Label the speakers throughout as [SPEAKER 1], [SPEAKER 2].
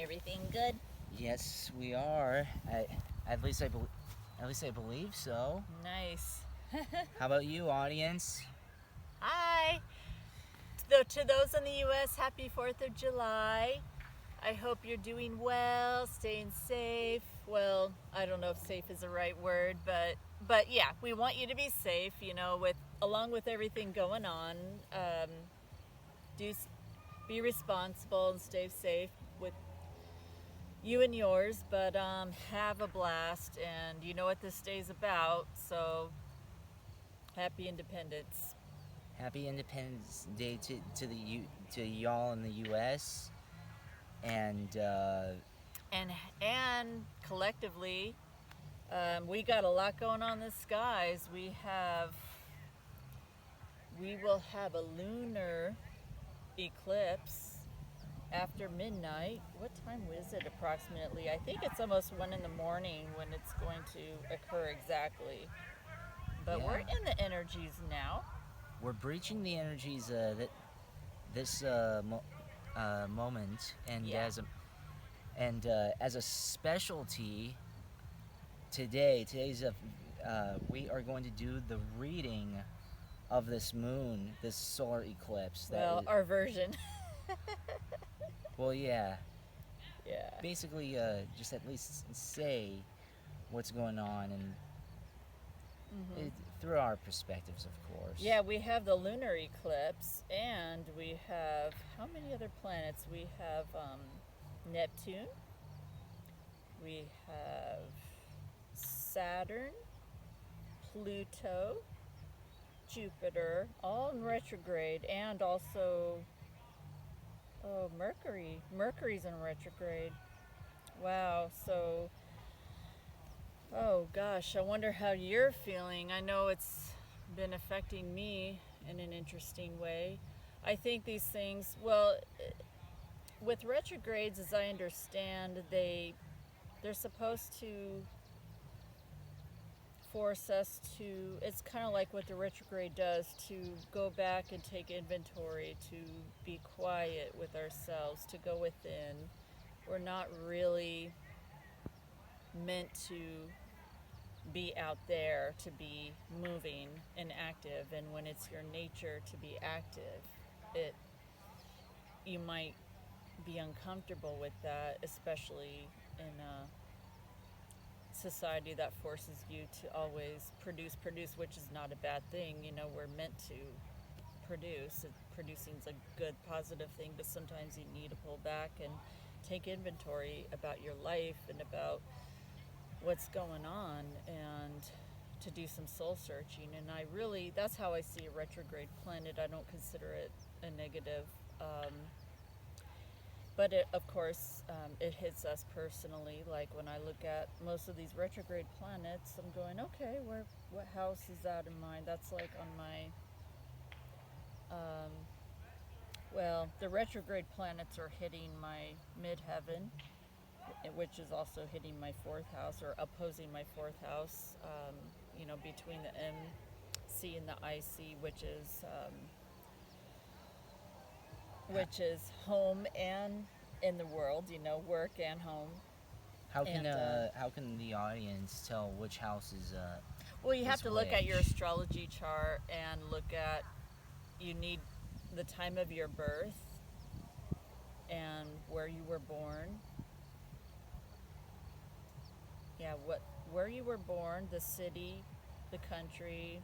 [SPEAKER 1] Everything good?
[SPEAKER 2] Yes, we are. At least I believe so.
[SPEAKER 1] Nice.
[SPEAKER 2] How about you, audience?
[SPEAKER 1] Hi. To those in the U.S., happy 4th of July. I hope you're doing well, staying safe. Well, I don't know if safe is the right word, but yeah, we want you to be safe. With along with everything going on, do be responsible and stay safe with you and yours. But have a blast, and you know what this day's about. So happy Independence.
[SPEAKER 2] Happy Independence Day to y'all in the U.S. and
[SPEAKER 1] And collectively, we got a lot going on in the skies. We will have a lunar eclipse after midnight. What time is it approximately? I think it's almost 1 in the morning when it's going to occur exactly. But
[SPEAKER 2] yeah,
[SPEAKER 1] we're in the energies now.
[SPEAKER 2] we're breaching the energies that this moment, and
[SPEAKER 1] Yeah.
[SPEAKER 2] as a specialty we are going to do the reading of this moon, this solar eclipse.
[SPEAKER 1] Well, our version.
[SPEAKER 2] Well, yeah.
[SPEAKER 1] Yeah.
[SPEAKER 2] Basically, just at least say what's going on and through our perspectives, of course.
[SPEAKER 1] Yeah, we have the lunar eclipse, and we have how many other planets? We have Neptune, we have Saturn, Pluto, Jupiter, all in retrograde, and also Mercury. Mercury's in retrograde. Wow. So, oh gosh, I wonder how you're feeling. I know it's been affecting me in an interesting way. I think these things, well, with retrogrades, as I understand, they're supposed to force us to, it's kind of like what the retrograde does, to go back and take inventory, to be quiet with ourselves, to go within. We're not really meant to be out there, to be moving and active. And when it's your nature to be active, it you might be uncomfortable with that, especially in a society that forces you to always produce, which is not a bad thing. We're meant to produce. Producing's a good, positive thing, but sometimes you need to pull back and take inventory about your life and about what's going on, and to do some soul searching. And that's how I see a retrograde planet. I don't consider it a negative. But of course, it hits us personally. Like when I look at most of these retrograde planets, I'm going, okay, what house is that in mine? That's like on my, well, the retrograde planets are hitting my midheaven, which is also hitting my fourth house, or opposing my fourth house. Between the MC and the IC, which is home and in the world, work and home.
[SPEAKER 2] How can the audience tell which house is
[SPEAKER 1] Well, you have to look at your
[SPEAKER 2] which?
[SPEAKER 1] astrology chart and look at, you need the time of your birth and where you were born. Yeah, where you were born, the city, the country,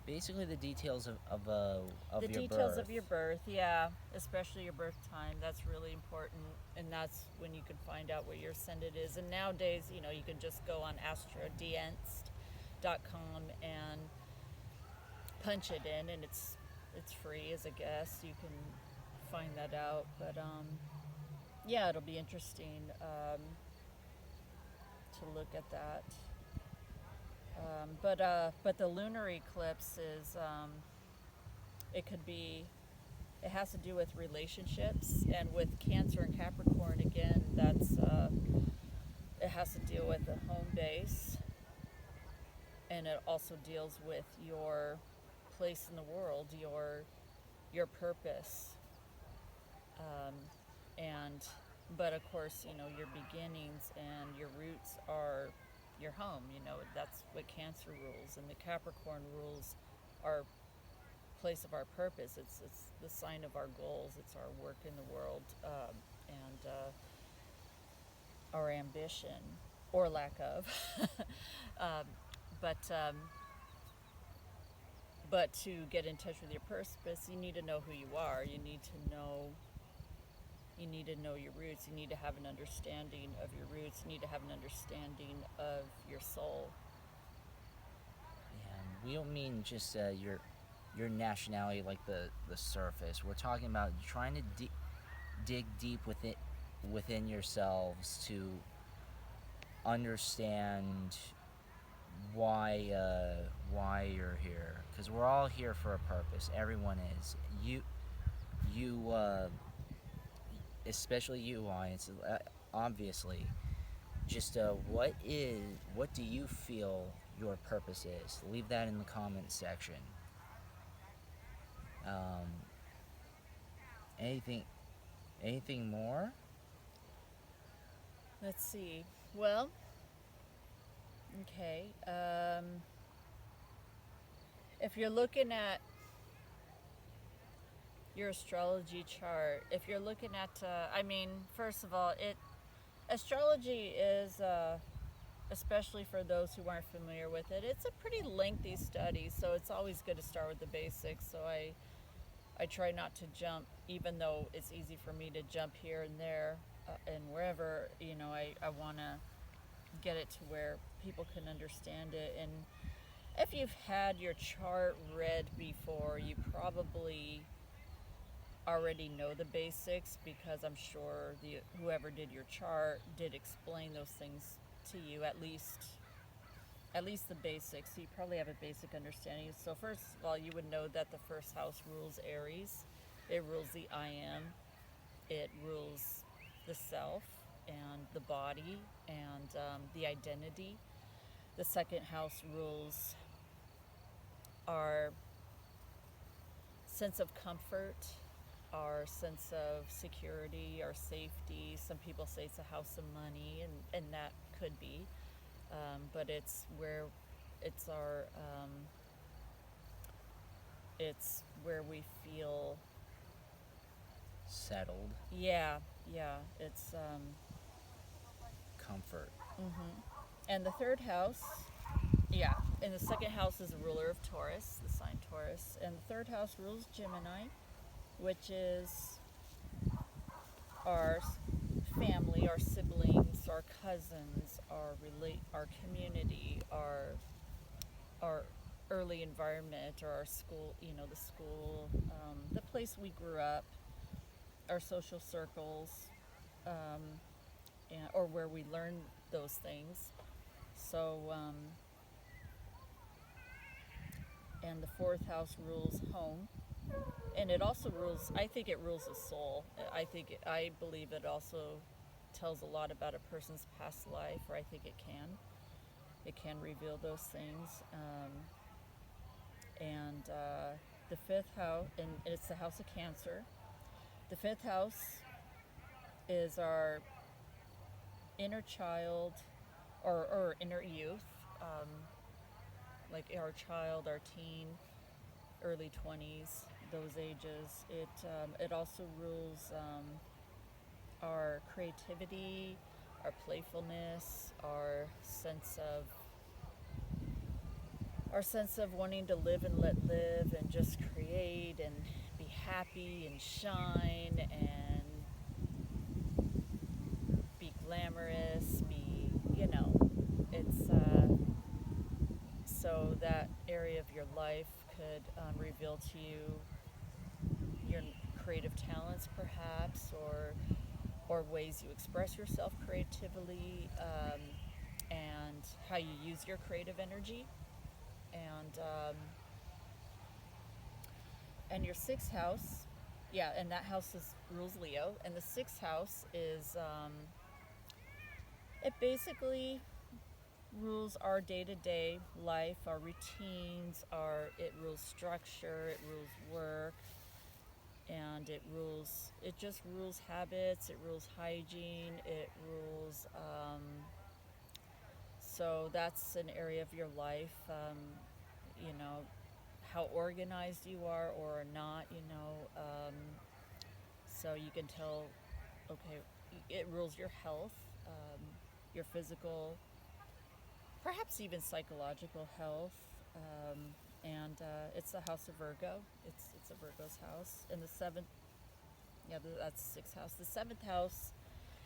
[SPEAKER 2] Basically, the details of
[SPEAKER 1] the
[SPEAKER 2] your
[SPEAKER 1] details
[SPEAKER 2] birth.
[SPEAKER 1] of your birth. Yeah, especially your birth time. That's really important, and that's when you can find out what your ascendant is. And nowadays, you can just go on astrodienst.com and punch it in, and it's free as a guest. You can find that out. But yeah, it'll be interesting to look at that. But the lunar eclipse is, it could be, it has to do with relationships, and with Cancer and Capricorn again, it has to deal with the home base, and it also deals with your place in the world, your purpose, and but of course, your beginnings and your roots are your home. That's what Cancer rules, and the Capricorn rules our place of our purpose. It's the sign of our goals. It's our work in the world, and our ambition or lack of. um, but um, but to get in touch with your purpose, you need to know who you are. You need to know your roots. You need to have an understanding of your roots. You need to have an understanding of your soul.
[SPEAKER 2] Yeah, we don't mean just your nationality, like the surface. We're talking about trying to dig deep within yourselves to understand why you're here, because we're all here for a purpose. Everyone is. You especially you, Lions, obviously. Just what do you feel your purpose is? Leave that in the comments section. um, anything more?
[SPEAKER 1] Let's see. Well, okay. If you're looking at your astrology chart, if you're looking at, first of all, astrology is, especially for those who aren't familiar with it, it's a pretty lengthy study, so it's always good to start with the basics. So I try not to jump, even though it's easy for me to jump here and there, and wherever, I want to get it to where people can understand it. And if you've had your chart read before, you probably already know the basics, because I'm sure whoever did your chart did explain those things to you, at least the basics. So you probably have a basic understanding. So first of all, you would know that the first house rules Aries. It rules the I am. It rules the self and the body and the identity. The second house rules our sense of comfort, our sense of security, our safety. Some people say it's a house of money, and that could be, but it's where it's our it's where we feel
[SPEAKER 2] Settled.
[SPEAKER 1] Yeah, it's
[SPEAKER 2] Comfort.
[SPEAKER 1] and the third house, and the second house is a ruler of Taurus, the sign Taurus, and the third house rules Gemini, which is our family, our siblings, our cousins, our community, our early environment, or our school, the school, the place we grew up, our social circles, or where we learn those things. So, and the fourth house rules home, and it also rules. I think it rules the soul. I believe it also tells a lot about a person's past life, or I think it can. It can reveal those things. And the fifth house, and it's the house of Cancer. The fifth house is our inner child, or inner youth, like our child, our teen, early 20s, those ages. It also rules our creativity, our playfulness, our sense of wanting to live and let live, and just create and be happy and shine and be glamorous, it's so that area of your life could reveal to you your creative talents, perhaps, or ways you express yourself creatively, and how you use your creative energy. And your sixth house, and that house rules Leo, and the sixth house is it basically rules our day-to-day life, our routines, it rules structure, it rules work, and it just rules habits, it rules hygiene, it rules so that's an area of your life, you know, how organized you are or not, so you can tell, okay, it rules your health, your physical, perhaps even psychological health. Um, and it's the house of Virgo. It's a Virgo's house. And the seventh, yeah, that's the sixth house. The seventh house,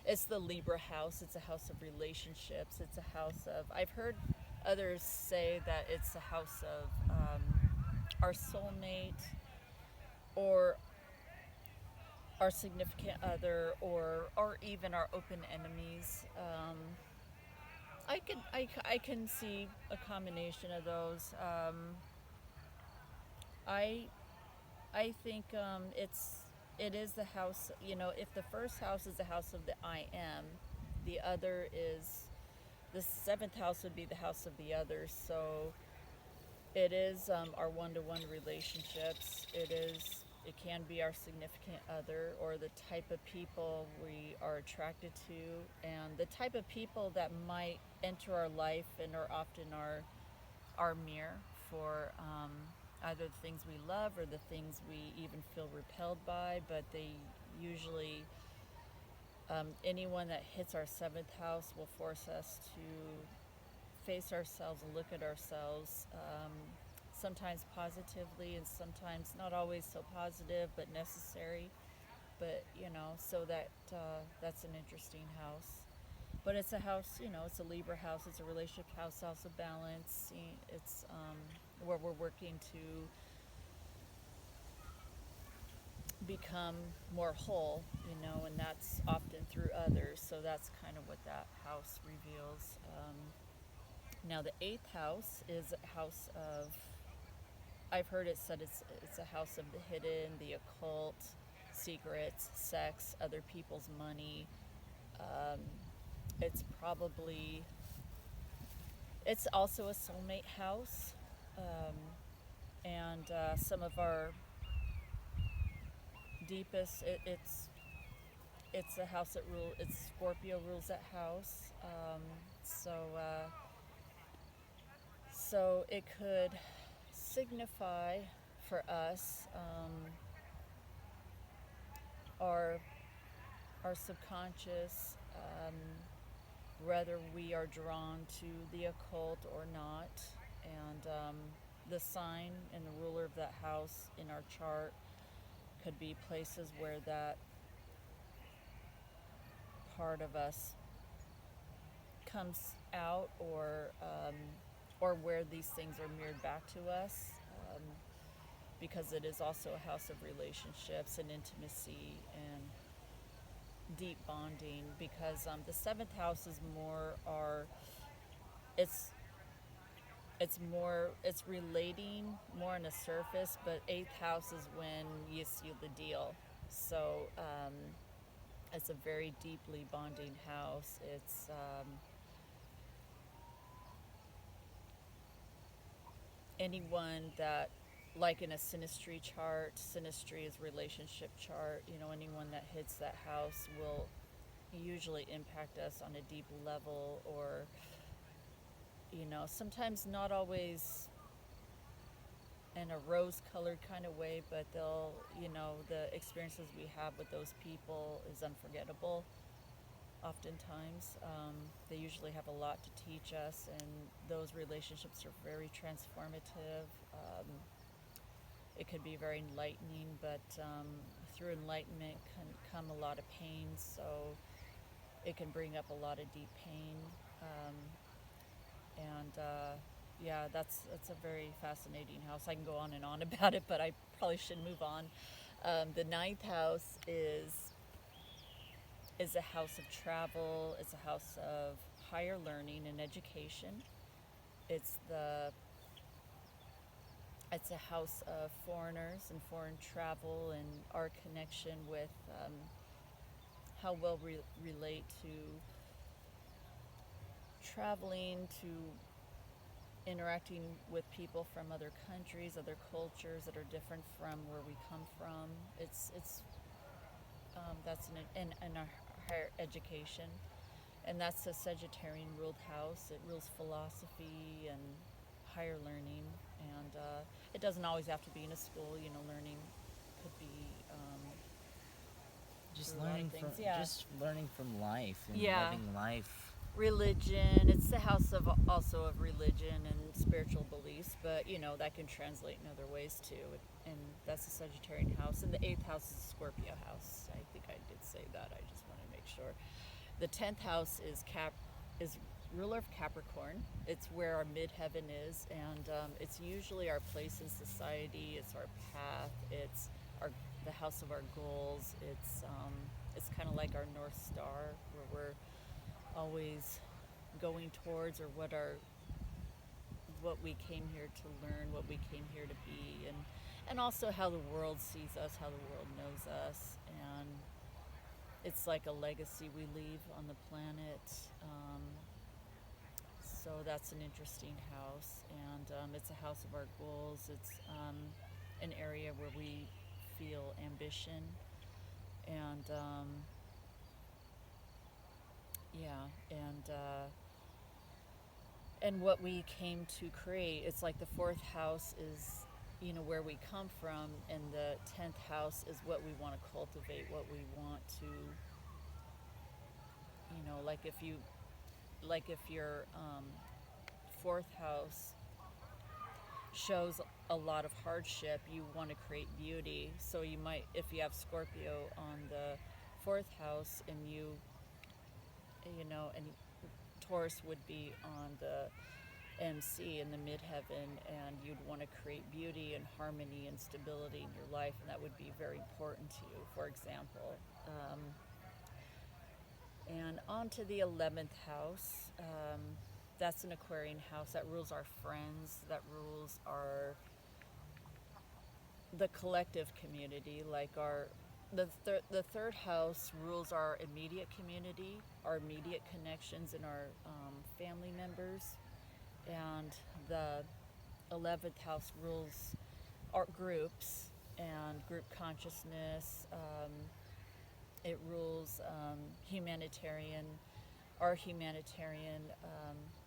[SPEAKER 1] it's the Libra house. It's a house of relationships. It's a house of. I've heard others say that it's a house of our soulmate, or our significant other, or even our open enemies. I can see a combination of those. I I think it is the house. If the first house is the house of the I am, the other is the seventh house would be the house of the other. So it is our one-to-one relationships. It can be our significant other or the type of people we are attracted to, and the type of people that might enter our life and are often our mirror for either the things we love or the things we even feel repelled by. But they usually, anyone that hits our seventh house will force us to face ourselves and look at ourselves, sometimes positively and sometimes not always so positive, but necessary. But so that's an interesting house. But it's a house, it's a Libra house, it's a relationship house of balance. It's where we're working to become more whole, and that's often through others. So that's kind of what that house reveals. Now, the eighth house is a house of, I've heard it said it's a house of the hidden, the occult, secrets, sex, other people's money. Um, it's probably, it's also a soulmate house. Um, and some of our deepest, it's a house that it's Scorpio rules that house. So it could signify for us, our subconscious, whether we are drawn to the occult or not, and the sign and the ruler of that house in our chart could be places where that part of us comes out, or where these things are mirrored back to us, because it is also a house of relationships and intimacy and deep bonding. Because the seventh house is more our, it's it's relating more on the surface, but eighth house is when you seal the deal. So it's a very deeply bonding house. It's anyone that, like in a synastry chart, synastry is relationship chart, anyone that hits that house will usually impact us on a deep level, or sometimes not always in a rose colored kind of way, but they'll, the experiences we have with those people is unforgettable. Oftentimes, they usually have a lot to teach us, and those relationships are very transformative. It can be very enlightening, but through enlightenment can come a lot of pain, so it can bring up a lot of deep pain. Um, and yeah, that's a very fascinating house. I can go on and on about it, but I probably should move on. The ninth house is a house of travel. It's a house of higher learning and education. It's a house of foreigners and foreign travel and our connection with, how well we relate to traveling, to interacting with people from other countries, other cultures that are different from where we come from. It's that's in our higher education, and that's a Sagittarian ruled house. It rules philosophy and higher learning, and it doesn't always have to be in a school. You know, learning could be
[SPEAKER 2] Just
[SPEAKER 1] through a lot of
[SPEAKER 2] learning
[SPEAKER 1] things.
[SPEAKER 2] from
[SPEAKER 1] Yeah.
[SPEAKER 2] just learning from life and
[SPEAKER 1] Yeah.
[SPEAKER 2] living life.
[SPEAKER 1] Religion. It's the house of also of religion and spiritual beliefs, but you know that can translate in other ways too. And that's the Sagittarian house, and the 8th house is the Scorpio house. I think I did say that. I just want to make sure. The 10th house is ruler of Capricorn. It's where our midheaven is, and it's usually our place in society. It's our path. It's the house of our goals. It's kind of like our North Star, where we're always going towards, or what we came here to learn, what we came here to be, and also how the world sees us, how the world knows us, and it's like a legacy we leave on the planet. So that's an interesting house, and it's a house of our goals. It's an area where we feel ambition, and yeah, and what we came to create. It's like the 4th house is, you know, where we come from, and the 10th house is what we want to cultivate, what we want to, you know, like if your 4th house shows a lot of hardship, you want to create beauty. So you might, if you have Scorpio on the 4th house, and you know, and Taurus would be on the MC in the midheaven, and you'd want to create beauty and harmony and stability in your life, and that would be very important to you, for example. And on to the 11th house. That's an Aquarian house that rules our friends, that rules the collective community, like the third house rules our immediate community, our immediate connections, and our family members, and the 11th house rules our groups and group consciousness. It rules our humanitarian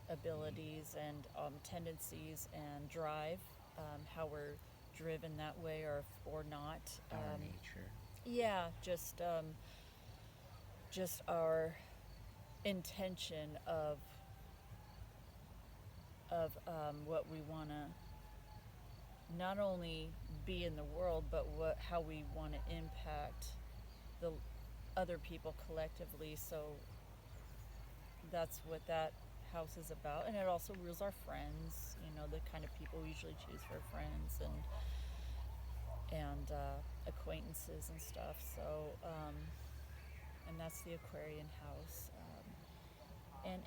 [SPEAKER 1] abilities and tendencies and drive, how we're driven that way or not.
[SPEAKER 2] Our nature.
[SPEAKER 1] Yeah, just our intention of what we want to not only be in the world, but how we want to impact the other people collectively. So that's what that house is about, and it also rules our friends. You know, the kind of people we usually choose for friends and acquaintances and stuff. So and that's the Aquarian house,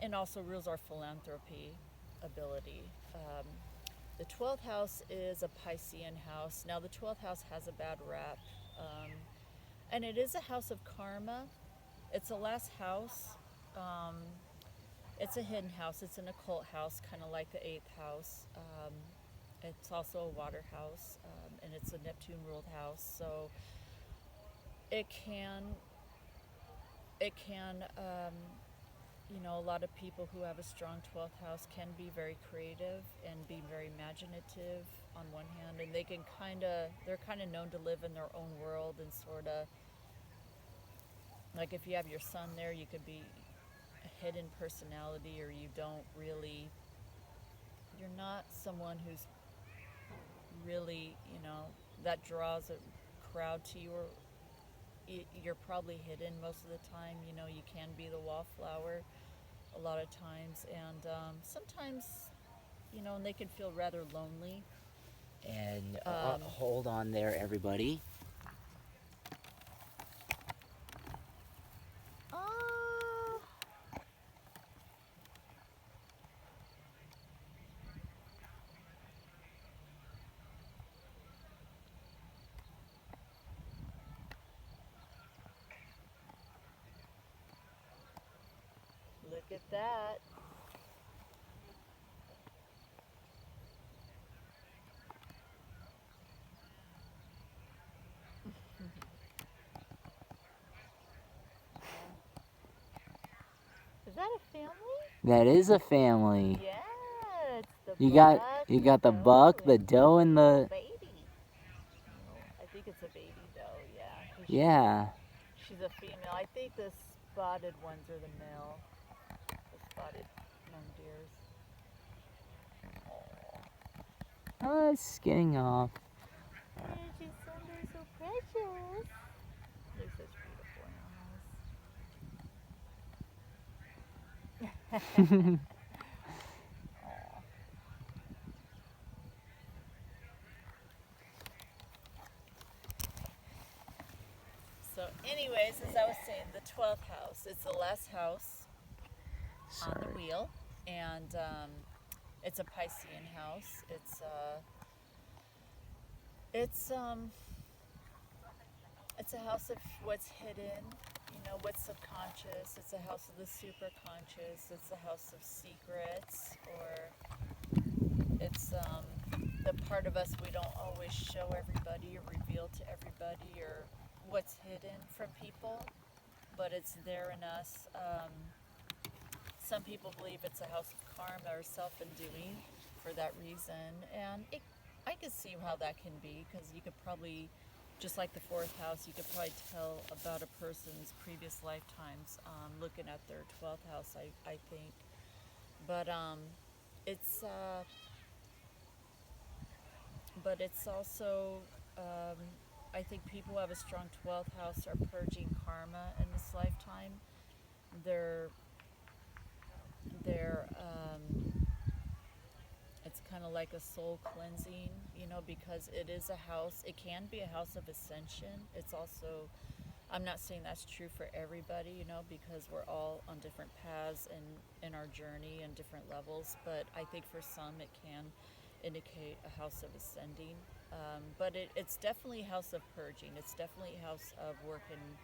[SPEAKER 1] and also rules our philanthropy ability. The 12th house is a Piscean house. Now, the 12th house has a bad rap, and it is a house of karma. It's the last house. It's a hidden house. It's an occult house, kind of like the 8th house. It's also a water house, and it's a Neptune ruled house. So it can, you know, a lot of people who have a strong 12th house can be very creative and be very imaginative on one hand, and they're kind of known to live in their own world, and sort of, like if you have your sun there, you could be a hidden personality, or you're not someone who's really, you know, that draws a crowd to you, or you're probably hidden most of the time. You know, you can be the wallflower a lot of times, and sometimes, you know, and they can feel rather lonely.
[SPEAKER 2] And hold on there, everybody.
[SPEAKER 1] Oh, look at that. that a family?
[SPEAKER 2] That is a family.
[SPEAKER 1] Yeah, it's the
[SPEAKER 2] You
[SPEAKER 1] buck.
[SPEAKER 2] got the buck, the doe, and the
[SPEAKER 1] baby. No, I think it's a baby doe. Yeah. 'Cause
[SPEAKER 2] yeah.
[SPEAKER 1] she's a female. I think the spotted ones are the male. The spotted mum deers.
[SPEAKER 2] Oh, it's getting off.
[SPEAKER 1] They're so precious. They're such beautiful animals. Aw. So, anyways, as I was saying, the 12th house. It's the last house on the wheel, and it's a Piscean house. It's a house of what's hidden, what's subconscious. It's a house of the superconscious. It's a house of secrets, or it's the part of us we don't always show everybody or reveal to everybody, or what's hidden from people, but it's there in us. Some people believe it's a house of karma or self-undoing for that reason, and I can see how that can be, because you could probably, just like the fourth house, you could probably tell about a person's previous lifetimes looking at their 12th house, I think. But it's also, I think people who have a strong 12th house are purging karma in this lifetime. They're it's kind of like a soul cleansing, because it is a house. It can be a house of ascension. It's also, I'm not saying that's true for everybody, because we're all on different paths in our journey and different levels. But I think for some it can indicate a house of ascending. But it's definitely a house of purging. It's definitely a house of working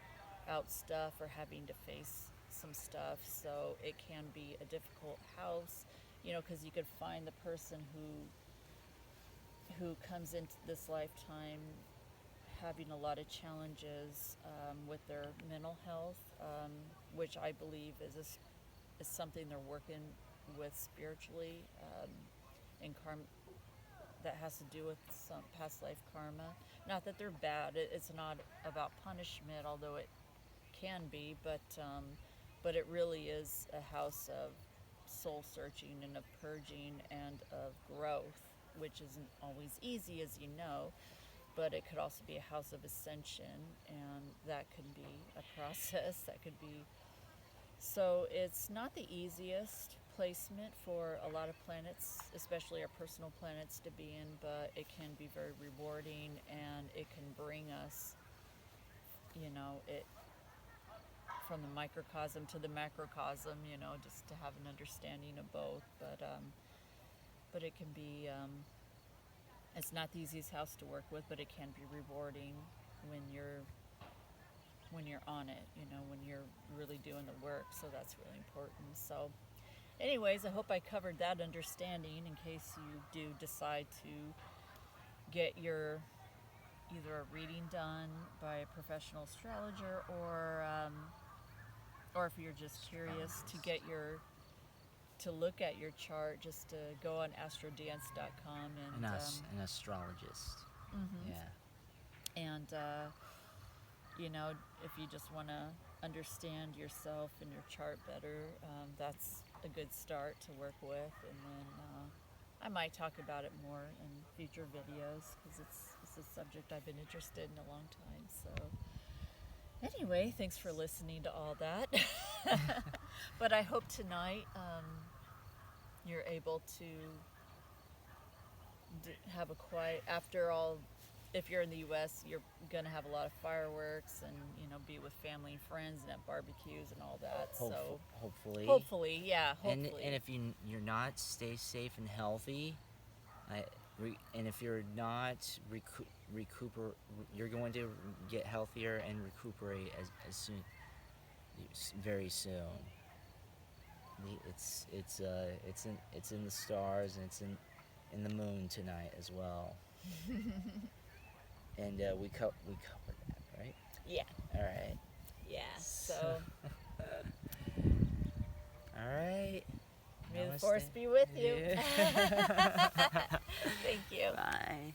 [SPEAKER 1] out stuff or having to face some stuff. So it can be a difficult house, because you could find the person who comes into this lifetime having a lot of challenges with their mental health, which I believe is something they're working with spiritually, and karma that has to do with some past life karma. Not that they're bad. It's not about punishment, although it can be, but it really is a house of soul searching and of purging and of growth, which isn't always easy, as you know. But it could also be a house of ascension, and that could be a process. That could be. So it's not the easiest placement for a lot of planets, especially our personal planets, to be in, but it can be very rewarding, and it can bring us, it from the microcosm to the macrocosm, just to have an understanding of both. But it can be, it's not the easiest house to work with, but it can be rewarding when you're on it, when you're really doing the work. So that's really important. So anyways, I hope I covered that understanding in case you do decide to get your either a reading done by a professional astrologer, or if you're just curious to look at your chart, just to go on astrodance.com and
[SPEAKER 2] An astrologist.
[SPEAKER 1] mm-hmm.
[SPEAKER 2] Yeah.
[SPEAKER 1] And if you just want to understand yourself and your chart better, that's a good start to work with. And then I might talk about it more in future videos, because it's a subject I've been interested in a long time. So anyway, thanks for listening to all that. But I hope tonight you're able to have a quiet, after all. If you're in the U.S., you're going to have a lot of fireworks and, be with family and friends and have barbecues and all that. Hopefully, yeah, hopefully.
[SPEAKER 2] And if you're not, stay safe and healthy. And if you're not you're going to get healthier and recuperate as soon, very soon. It's in the stars, and it's in the moon tonight as well. And we covered that, right?
[SPEAKER 1] Yeah.
[SPEAKER 2] All right.
[SPEAKER 1] Yeah. So.
[SPEAKER 2] All
[SPEAKER 1] The force be with you.
[SPEAKER 2] Yeah.
[SPEAKER 1] Thank you.
[SPEAKER 3] Bye.